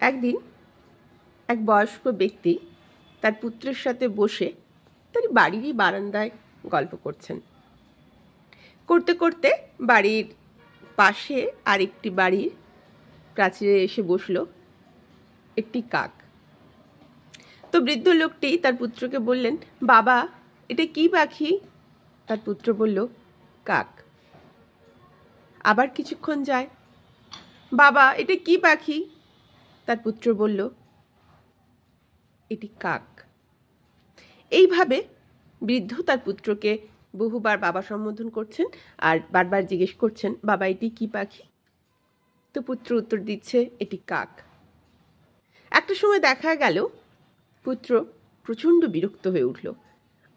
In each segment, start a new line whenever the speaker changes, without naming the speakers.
একদিন এক বয়স্ক ব্যক্তি তার পুত্রের সাথে বসে তার বাড়িরই বারান্দায় গল্প করছেন। করতে করতে বাড়ির পাশে আরেকটি বাড়ির প্রাচীরে এসে বসল একটি কাক। তো বৃদ্ধ লোকটি তার পুত্রকে বললেন, বাবা এটা কি পাখি? তার পুত্র বলল, কাক। আবার কিছুক্ষণ যায়, বাবা এটা কি পাখি? তার পুত্র বলল, এটি কাক। এইভাবে বৃদ্ধ তার পুত্রকে বহুবার বাবা সম্বোধন করছেন আর বারবার জিজ্ঞেস করছেন, বাবা এটি কি পাখি? তো পুত্র উত্তর দিচ্ছে, এটি কাক। একটা সময় দেখা গেল পুত্র প্রচণ্ড বিরক্ত হয়ে উঠল,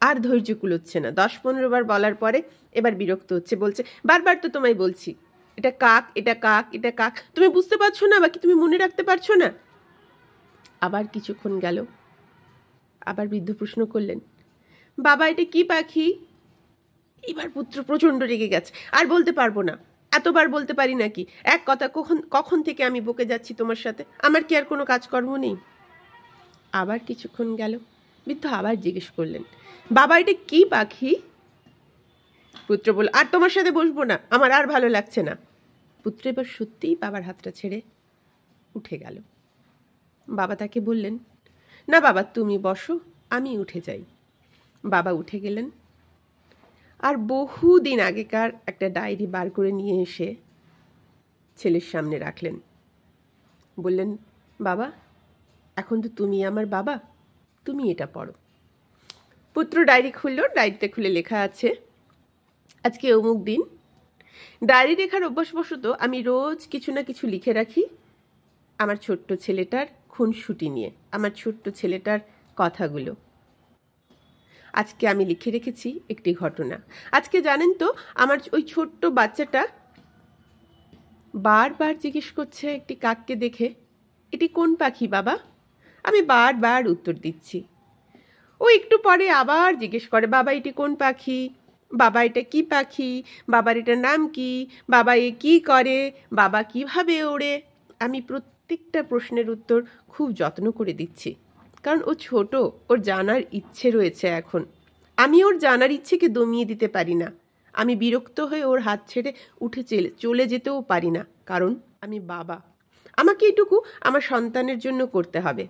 আর ধৈর্য কুলোচ্ছে না। 10-15 বার বলার পরে এবার বিরক্ত হচ্ছে, বলছে, বারবার তো তোমায় বলছি এটা কাক, এটা কাক, এটা কাক, তুমি বুঝতে পারছো না, বাকি তুমি মনে রাখতে পারছো না? আবার কিছুক্ষণ গেল, আবার বৃদ্ধ প্রশ্ন করলেন, বাবা এটা কি পাখি? এবার পুত্র প্রচণ্ড রেগে গেছে, আর বলতে পারবো না, এতবার বলতে পারি নাকি? এক কথা কখন থেকে আমি বকে যাচ্ছি তোমার সাথে, আমার কি আর কোনো কাজকর্ম নেই? আবার কিছুক্ষণ গেল, বৃদ্ধ আবার জিজ্ঞেস করলেন, বাবা এটা কি পাখি? পুত্র বলল, আর তোমার সাথে বসবো না, আমার আর ভালো লাগছে না। পুত্র এবার সত্যিই বাবার হাতটা ছেড়ে উঠে গেল। বাবা তাকে বললেন, না বাবা তুমি বসো, আমি উঠে যাই। বাবা উঠে গেলেন আর বহুদিন আগেকার একটা ডায়েরি বার করে নিয়ে এসে ছেলের সামনে রাখলেন। বললেন, বাবা এখন তো তুমি আমার বাবা, তুমি এটা পড়ো। পুত্র ডায়েরি খুলল, ডায়েরিতে খুলে লেখা আছে, আজকে অমুক দিন। ডায়েরি লেখার অভ্যাসবশত আমি রোজ কিছু না কিছু লিখে রাখি আমার ছোট্ট ছেলেটার খুনসুটি নিয়ে, আমার ছোট্ট ছেলেটার কথাগুলো। আজকে আমি লিখে রেখেছি একটি ঘটনা। আজকে জানেন তো আমার ওই ছোট্ট বাচ্চাটা বারবার জিজ্ঞেস করছে একটি কাককে দেখে, এটি কোন পাখি বাবা? আমি বারবার উত্তর দিচ্ছি। ও একটু পরে আবার জিজ্ঞেস করে, বাবা এটি কোন পাখি? বাবা এটা কি পাখি? বাবার এটার নাম কি? বাবা এ কি করে? বাবা কিভাবে ওড়ে? আমি প্রত্যেকটা প্রশ্নের উত্তর খুব যত্ন করে দিচ্ছি, কারণ ও ছোট, ওর জানার ইচ্ছে রয়েছে। এখন আমি ওর জানার ইচ্ছেকে দমিয়ে দিতে পারি না। আমি বিরক্ত হয়ে ওর হাত ছেড়ে উঠে চলে যেতেও পারি না, কারণ আমি বাবা। আমাকে এটুকু আমার সন্তানের জন্য করতে হবে,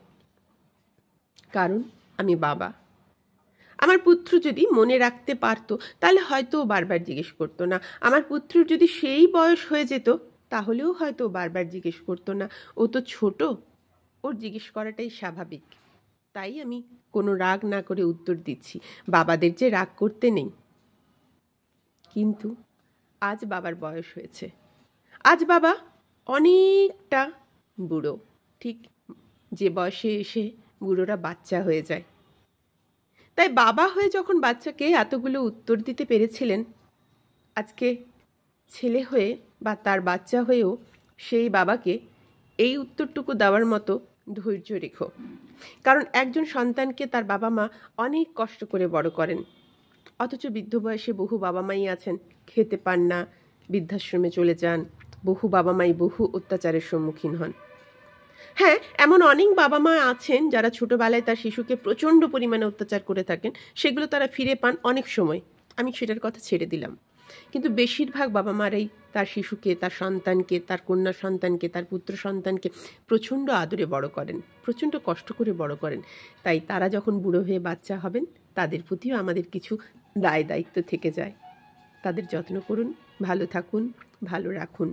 কারণ আমি বাবা। আমার পুত্র যদি মনে রাখতে পারতো তাহলে হয়তো ও বারবার জিজ্ঞেস করতো না। আমার পুত্রের যদি সেই বয়স হয়ে যেত তাহলেও হয়তো বারবার জিজ্ঞেস করতো না। ও তো ছোট, ওর জিজ্ঞেস করাটাই স্বাভাবিক। তাই আমি কোনো রাগ না করে উত্তর দিচ্ছি। বাবাদের যে রাগ করতে নেই, কিন্তু আজ বাবার বয়স হয়েছে, আজ বাবা অনেকটা বুড়ো, ঠিক যে বয়সে এসে বুড়োরা বাচ্চা হয়ে যায়। তাই বাবা হয়ে যখন বাচ্চাকে এতগুলো উত্তর দিতে পেরেছিলেন, আজকে ছেলে হয়ে বা তার বাচ্চা হয়েও সেই বাবাকে এই উত্তরটুকু দেওয়ার মতো ধৈর্য রেখো। কারণ একজন সন্তানকে তার বাবা মা অনেক কষ্ট করে বড় করেন, অথচ বৃদ্ধ বয়সে বহু বাবা মাই আছেন খেতে পান না, বৃদ্ধাশ্রমে চলে যান। বহু বাবা মাই বহু অত্যাচারের সম্মুখীন হন। হ্যাঁ, এমন অনেক বাবা মা আছেন যারা ছোটবেলায় তার শিশুকে প্রচণ্ড পরিমাণে অত্যাচার করে থাকেন, সেগুলো তারা ফিরে পান অনেক সময়, আমি সেটার কথা ছেড়ে দিলাম। কিন্তু বেশিরভাগ বাবা মারাই তার শিশুকে, তার সন্তানকে, তার কন্যা সন্তানকে, তার পুত্র সন্তানকে প্রচণ্ড আদরে বড় করেন, প্রচণ্ড কষ্ট করে বড় করেন। তাই তারা যখন বুড়ো হয়ে বাচ্চা হবেন, তাদের প্রতিও আমাদের কিছু দায় দায়িত্ব থেকে যায়। তাদের যত্ন করুন, ভালো থাকুন, ভালো রাখুন।